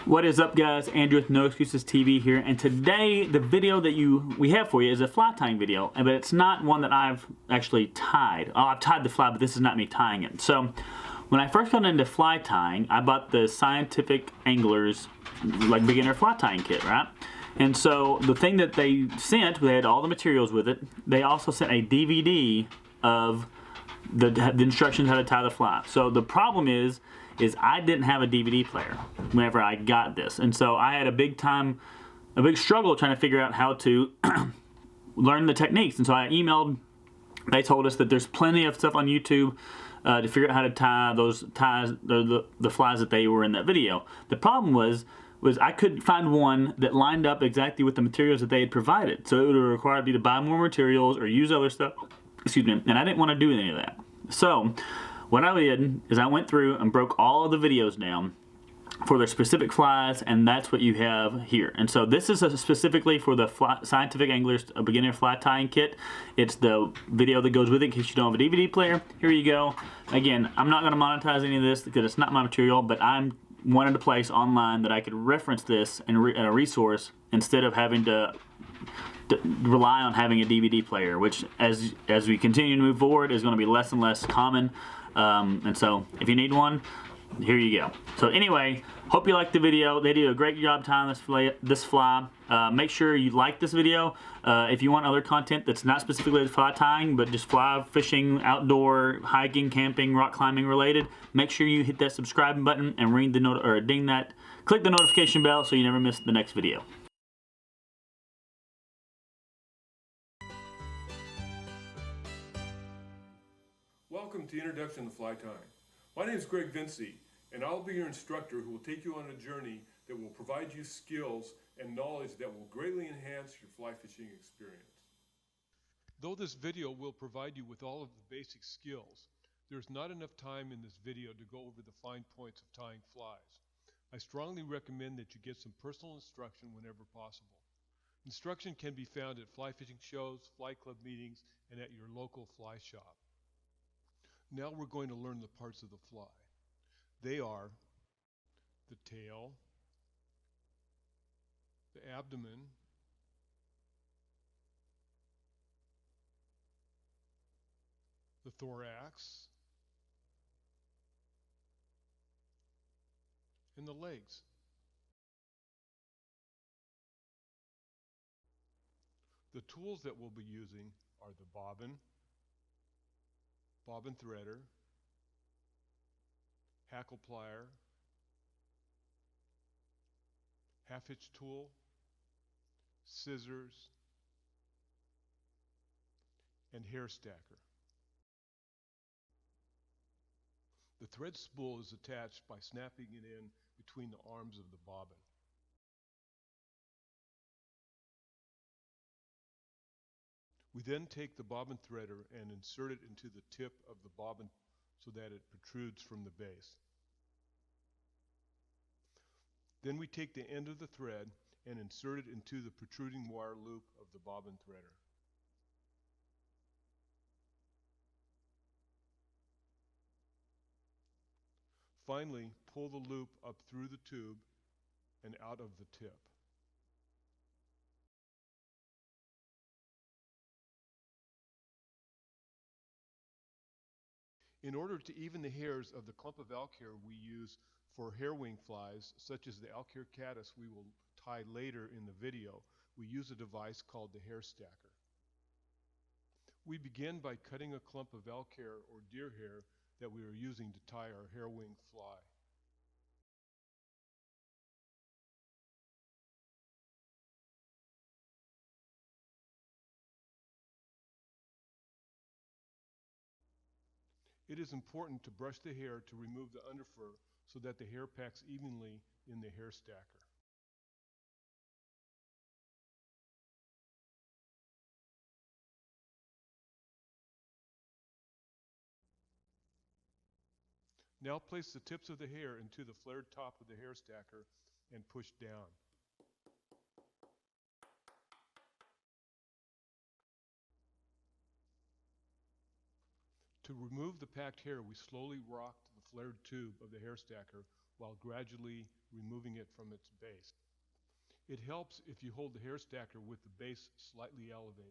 What is up, guys? Andrew with No Excuses TV here, and today the video that we have for you is a fly tying video, but it's not one that I've actually tied. Oh, I've tied the fly, but this is not me tying it. So when I first got into fly tying, I bought the Scientific Anglers like beginner fly tying kit, right? And so the thing that they sent, they had all the materials with it. They also sent a DVD of the instructions how to tie the fly. So the problem is I didn't have a DVD player whenever I got this, and so I had a big struggle trying to figure out how to learn the techniques. And so I emailed. They told us that there's plenty of stuff on YouTube to figure out how to tie those the flies that they were in that video. The problem was I couldn't find one that lined up exactly with the materials that they had provided. So it would have required me to buy more materials or use other stuff. Excuse me, and I didn't want to do any of that. So what I did is I went through and broke all of the videos down for their specific flies, and that's what you have here. And so this is specifically for the Scientific Anglers beginner fly tying kit. It's the video that goes with it in case you don't have a DVD player. Here you go. Again, I'm not going to monetize any of this because it's not my material, but I'm wanted a place online that I could reference this and a resource instead of having to rely on having a DVD player, which as we continue to move forward is going to be less and less common. And so if you need one, here you go. So anyway, hope you liked the video. They did a great job tying this fly. Make sure you like this video. If you want other content that's not specifically fly tying, but just fly fishing, outdoor, hiking, camping, rock climbing related, make sure you hit that subscribe button and ring the click the notification bell so you never miss the next video. Welcome to Introduction to Fly Tying. My name is Greg Vinci, and I'll be your instructor who will take you on a journey that will provide you skills and knowledge that will greatly enhance your fly fishing experience. Though this video will provide you with all of the basic skills, there's not enough time in this video to go over the fine points of tying flies. I strongly recommend that you get some personal instruction whenever possible. Instruction can be found at fly fishing shows, fly club meetings, and at your local fly shop. Now we're going to learn the parts of the fly. They are the tail, the abdomen, the thorax, and the legs. The tools that we'll be using are the bobbin threader, hackle plier, half hitch tool, scissors, and hair stacker. The thread spool is attached by snapping it in between the arms of the bobbin. We then take the bobbin threader and insert it into the tip of the bobbin so that it protrudes from the base. Then we take the end of the thread and insert it into the protruding wire loop of the bobbin threader. Finally, pull the loop up through the tube and out of the tip. In order to even the hairs of the clump of elk hair we use for hair wing flies, such as the elk hair caddis we will tie later in the video, we use a device called the hair stacker. We begin by cutting a clump of elk hair or deer hair that we are using to tie our hair wing fly. It is important to brush the hair to remove the underfur so that the hair packs evenly in the hair stacker. Now place the tips of the hair into the flared top of the hair stacker and push down. To remove the packed hair, we slowly rock the flared tube of the hair stacker while gradually removing it from its base. It helps if you hold the hair stacker with the base slightly elevated.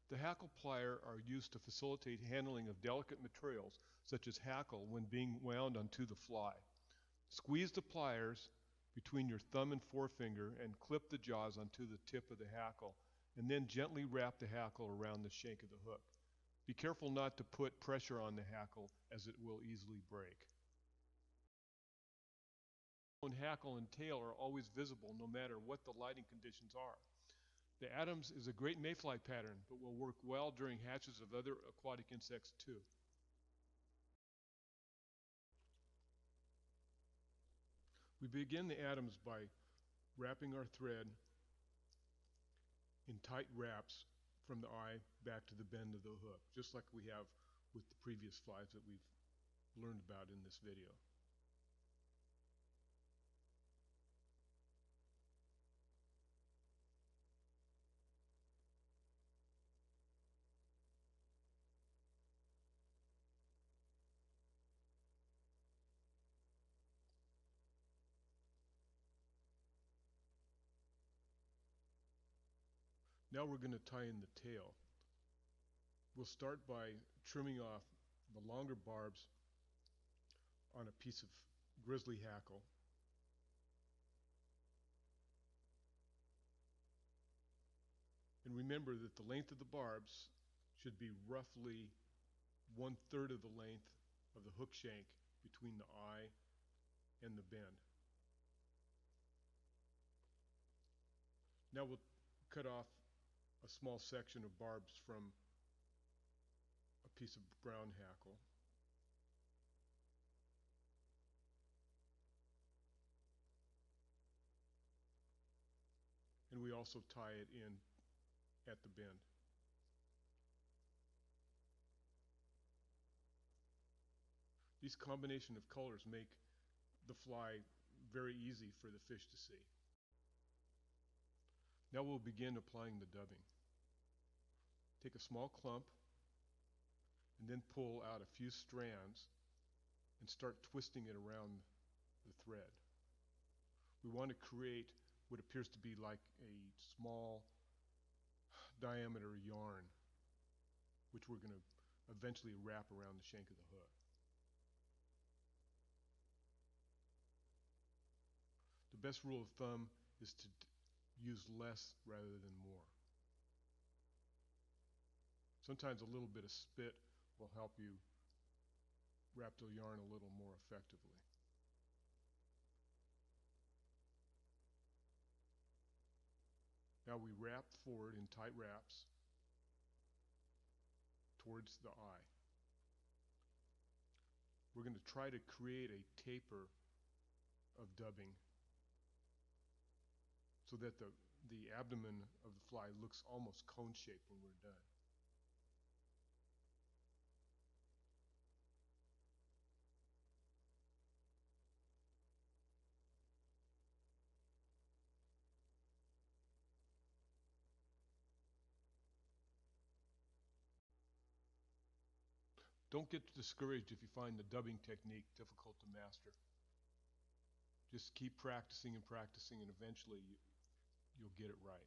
The hackle plier are used to facilitate handling of delicate materials such as hackle when being wound onto the fly. Squeeze the pliers between your thumb and forefinger and clip the jaws onto the tip of the hackle, and then gently wrap the hackle around the shank of the hook. Be careful not to put pressure on the hackle as it will easily break. Hackle and tail are always visible no matter what the lighting conditions are. The Adams is a great mayfly pattern, but will work well during hatches of other aquatic insects too. We begin the Adams by wrapping our thread in tight wraps from the eye back to the bend of the hook, just like we have with the previous flies that we've learned about in this video. Now we're going to tie in the tail. We'll start by trimming off the longer barbs on a piece of grizzly hackle. And remember that the length of the barbs should be roughly 1/3 of the length of the hook shank between the eye and the bend. Now we'll cut off a small section of barbs from a piece of brown hackle. And we also tie it in at the bend. These combination of colors make the fly very easy for the fish to see. Now we'll begin applying the dubbing. Take a small clump and then pull out a few strands and start twisting it around the thread. We want to create what appears to be like a small diameter yarn, which we're going to eventually wrap around the shank of the hook. The best rule of thumb is to use less rather than more. Sometimes a little bit of spit will help you wrap the yarn a little more effectively. Now we wrap forward in tight wraps towards the eye. We're going to try to create a taper of dubbing so that the abdomen of the fly looks almost cone-shaped when we're done. Don't get discouraged if you find the dubbing technique difficult to master. Just keep practicing and practicing, and eventually you'll get it right.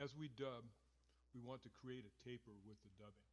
As we dub, we want to create a taper with the dubbing.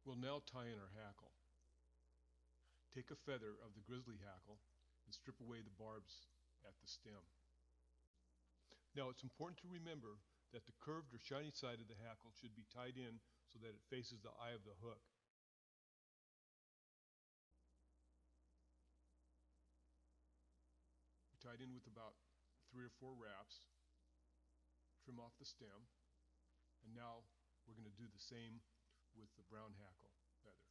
We'll now tie in our hackle. take a feather of the grizzly hackle and strip away the barbs at the stem. Now it's important to remember that the curved or shiny side of the hackle should be tied in so that it faces the eye of the hook. Tied in with about 3 or 4 wraps, trim off the stem, and now we're going to do the same with the brown hackle feather.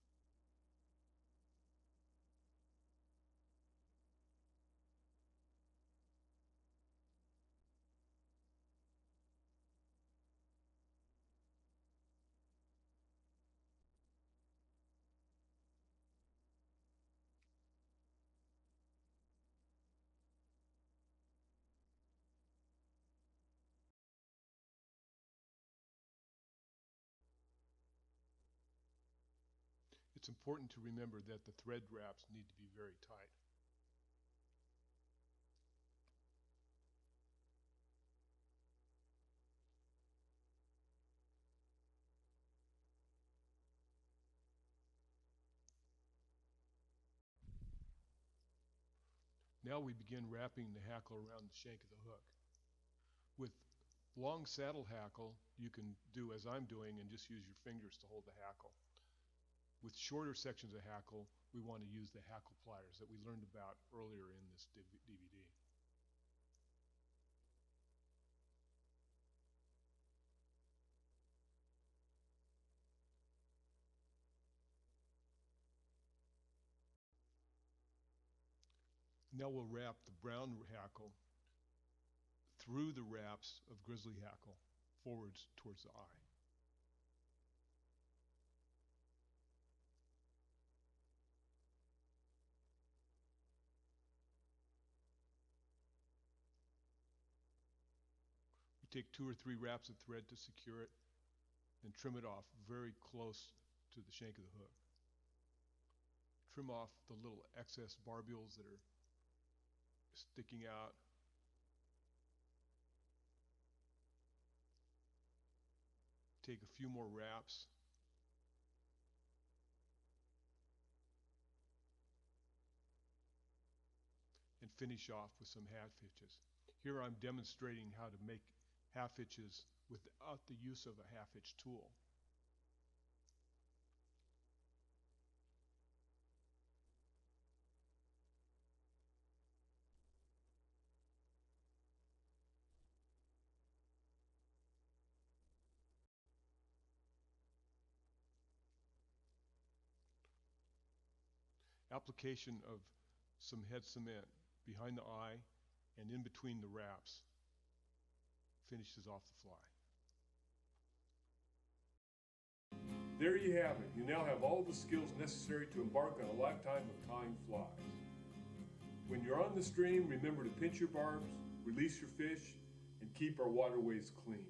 It's important to remember that the thread wraps need to be very tight. Now we begin wrapping the hackle around the shank of the hook. With long saddle hackle, you can do as I'm doing and just use your fingers to hold the hackle. With shorter sections of hackle, we want to use the hackle pliers that we learned about earlier in this DVD. Now we'll wrap the brown hackle through the wraps of grizzly hackle forwards towards the eye. We take 2 or 3 wraps of thread to secure it, then trim it off very close to the shank of the hook. Trim off the little excess barbules that are sticking out. Take a few more wraps. And finish off with some half hitches. Here I'm demonstrating how to make half hitches without the use of a half hitch tool. Application of some head cement behind the eye and in between the wraps finishes off the fly. There you have it. You now have all the skills necessary to embark on a lifetime of tying flies. When you're on the stream, remember to pinch your barbs, release your fish, and keep our waterways clean.